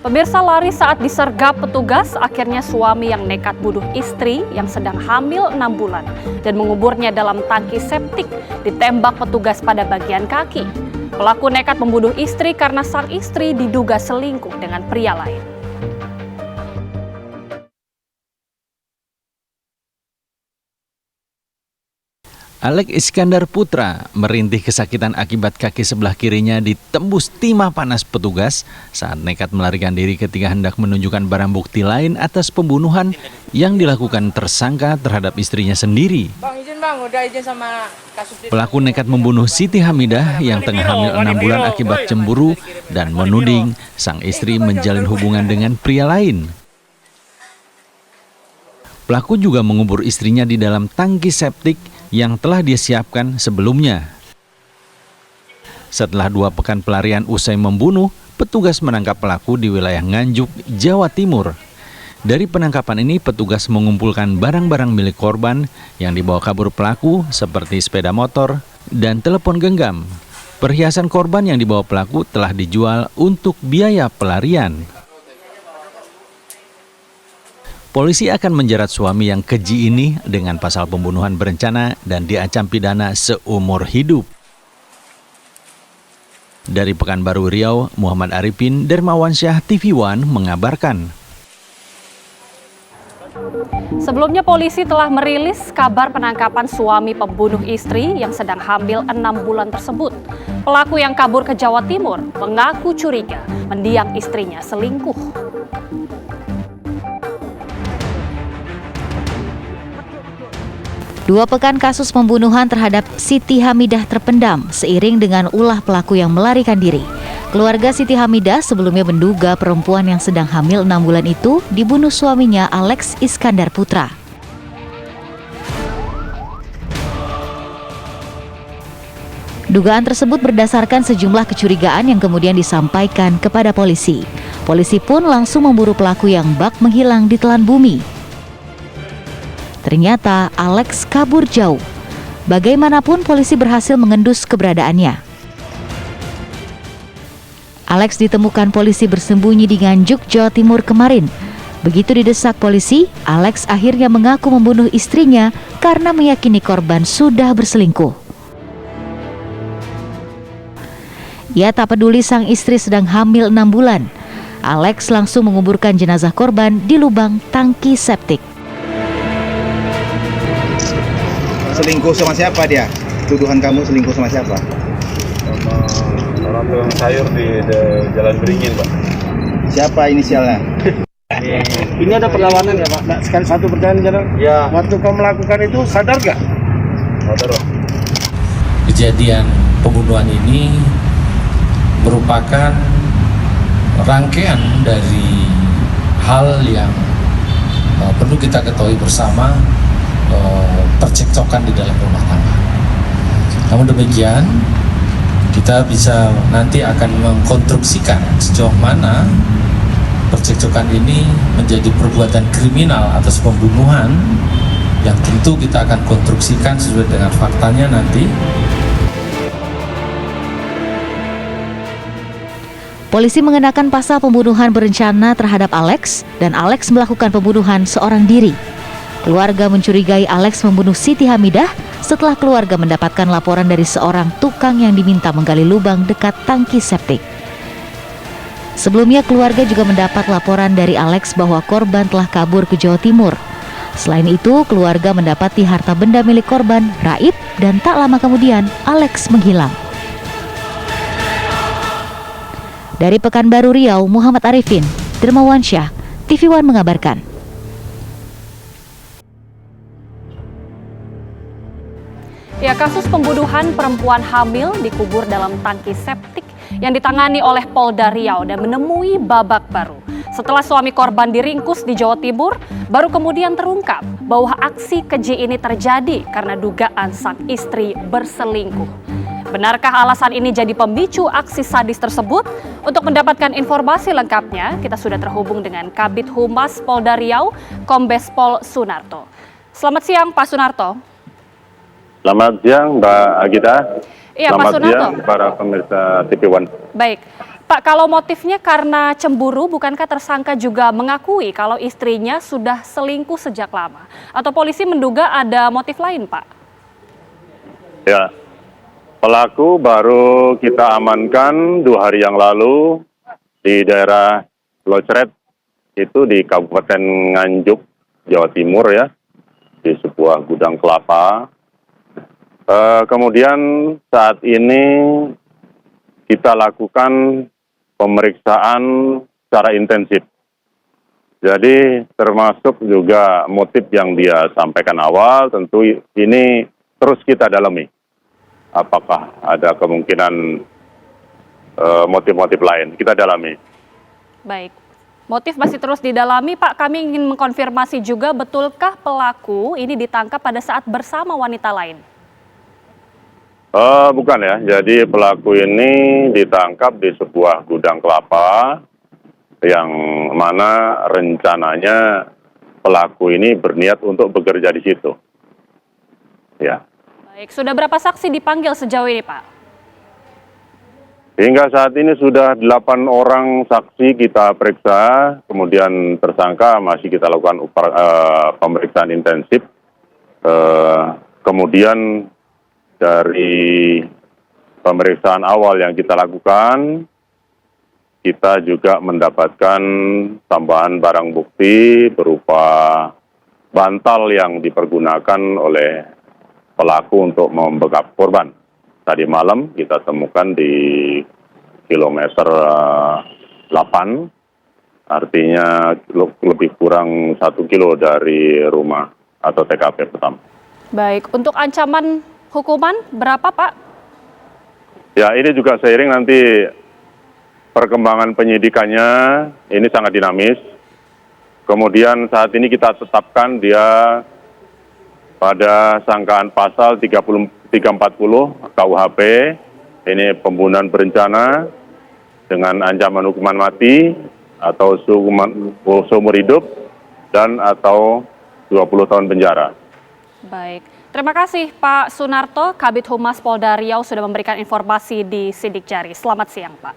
Pemirsa, lari saat disergap petugas, akhirnya suami yang nekat bunuh istri yang sedang hamil 6 bulan dan menguburnya dalam tangki septik ditembak petugas pada bagian kaki. Pelaku nekat membunuh istri karena sang istri diduga selingkuh dengan pria lain. Alex Iskandar Putra merintih kesakitan akibat kaki sebelah kirinya ditembus timah panas petugas saat nekat melarikan diri ketika hendak menunjukkan barang bukti lain atas pembunuhan yang dilakukan tersangka terhadap istrinya sendiri. Pelaku nekat membunuh Siti Hamidah yang tengah hamil 6 bulan akibat cemburu dan menuding sang istri menjalin hubungan dengan pria lain. Pelaku juga mengubur istrinya di dalam tangki septik yang telah dia siapkan sebelumnya. Setelah 2 pekan pelarian usai membunuh, petugas menangkap pelaku di wilayah Nganjuk, Jawa Timur. Dari penangkapan ini, petugas mengumpulkan barang-barang milik korban yang dibawa kabur pelaku seperti sepeda motor dan telepon genggam. Perhiasan korban yang dibawa pelaku telah dijual untuk biaya pelarian. Polisi akan menjerat suami yang keji ini dengan pasal pembunuhan berencana dan diancam pidana seumur hidup. Dari Pekanbaru Riau, Muhammad Arifin, Dermawansyah, TV One mengabarkan. Sebelumnya polisi telah merilis kabar penangkapan suami pembunuh istri yang sedang hamil 6 bulan tersebut. Pelaku yang kabur ke Jawa Timur mengaku curiga mendiang istrinya selingkuh. 2 pekan kasus pembunuhan terhadap Siti Hamidah terpendam seiring dengan ulah pelaku yang melarikan diri. Keluarga Siti Hamidah sebelumnya menduga perempuan yang sedang hamil 6 bulan itu dibunuh suaminya Alex Iskandar Putra. Dugaan tersebut berdasarkan sejumlah kecurigaan yang kemudian disampaikan kepada polisi. Polisi pun langsung memburu pelaku yang bak menghilang di telan bumi. Ternyata Alex kabur jauh. Bagaimanapun polisi berhasil mengendus keberadaannya. Alex ditemukan polisi bersembunyi di Nganjuk, Jawa Timur kemarin. Begitu didesak polisi, Alex akhirnya mengaku membunuh istrinya karena meyakini korban sudah berselingkuh. Ia tak peduli sang istri sedang hamil 6 bulan. Alex langsung menguburkan jenazah korban di lubang tangki septik. Selingkuh sama siapa dia? Tuduhan kamu selingkuh sama siapa? Sama orang tukang sayur di Jalan Beringin, Pak. Siapa inisialnya? Ini ada perlawanan ya, Pak? Nah, sekali satu pertanyaan jalan. Ya. Waktu kau melakukan itu sadar gak? Sadar, Pak. Kejadian pembunuhan ini merupakan rangkaian dari hal yang perlu kita ketahui bersama, percekcokan di dalam rumah tangga. Namun demikian, kita bisa nanti akan mengkonstruksikan sejauh mana percekcokan ini menjadi perbuatan kriminal atas pembunuhan yang tentu kita akan konstruksikan sesuai dengan faktanya nanti. Polisi mengenakan pasal pembunuhan berencana terhadap Alex dan Alex melakukan pembunuhan seorang diri. Keluarga mencurigai Alex membunuh Siti Hamidah setelah keluarga mendapatkan laporan dari seorang tukang yang diminta menggali lubang dekat tangki septik. Sebelumnya keluarga juga mendapat laporan dari Alex bahwa korban telah kabur ke Jawa Timur. Selain itu, keluarga mendapati harta benda milik korban raib dan tak lama kemudian Alex menghilang. Dari Pekanbaru Riau, Muhammad Arifin, Dermawansyah, TV One mengabarkan. Ya, kasus pembunuhan perempuan hamil dikubur dalam tangki septik yang ditangani oleh Polda Riau dan menemui babak baru. Setelah suami korban diringkus di Jawa Timur, baru kemudian terungkap bahwa aksi keji ini terjadi karena dugaan sang istri berselingkuh. Benarkah alasan ini jadi pemicu aksi sadis tersebut? Untuk mendapatkan informasi lengkapnya, kita sudah terhubung dengan Kabid Humas Polda Riau, Kombes Pol Sunarto. Selamat siang, Pak Sunarto. Selamat siang, Mbak Agita. Iya, Pak Selamat Sunarto. siang para pemirsa TV One. Baik, Pak, kalau motifnya karena cemburu, bukankah tersangka juga mengakui kalau istrinya sudah selingkuh sejak lama? Atau polisi menduga ada motif lain, Pak? Ya, pelaku baru kita amankan 2 hari yang lalu di daerah Locret, itu di Kabupaten Nganjuk, Jawa Timur ya, di sebuah gudang kelapa. Kemudian saat ini kita lakukan pemeriksaan secara intensif. Jadi termasuk juga motif yang dia sampaikan awal, tentu ini terus kita dalami. Apakah ada kemungkinan motif-motif lain? Kita dalami. Baik, motif masih terus didalami, Pak. Kami ingin mengkonfirmasi juga, betulkah pelaku ini ditangkap pada saat bersama wanita lain? Bukan ya, jadi pelaku ini ditangkap di sebuah gudang kelapa yang mana rencananya pelaku ini berniat untuk bekerja di situ. Ya. Baik, sudah berapa saksi dipanggil sejauh ini, Pak? Hingga saat ini sudah 8 orang saksi kita periksa, kemudian tersangka masih kita lakukan pemeriksaan intensif. Kemudian dari pemeriksaan awal yang kita lakukan, kita juga mendapatkan tambahan barang bukti berupa bantal yang dipergunakan oleh pelaku untuk membekap korban. Tadi malam kita temukan di kilometer 8, artinya lebih kurang 1 kilo dari rumah atau TKP pertama. Baik, untuk ancaman hukuman berapa, Pak? Ya, ini juga seiring nanti perkembangan penyidikannya, ini sangat dinamis. Kemudian saat ini kita tetapkan dia pada sangkaan pasal 340 KUHP, ini pembunuhan berencana dengan ancaman hukuman mati atau seumur hidup dan atau 20 tahun penjara. Baik, terima kasih Pak Sunarto, Kabid Humas Polda Riau sudah memberikan informasi di Sidik Jari. Selamat siang, Pak.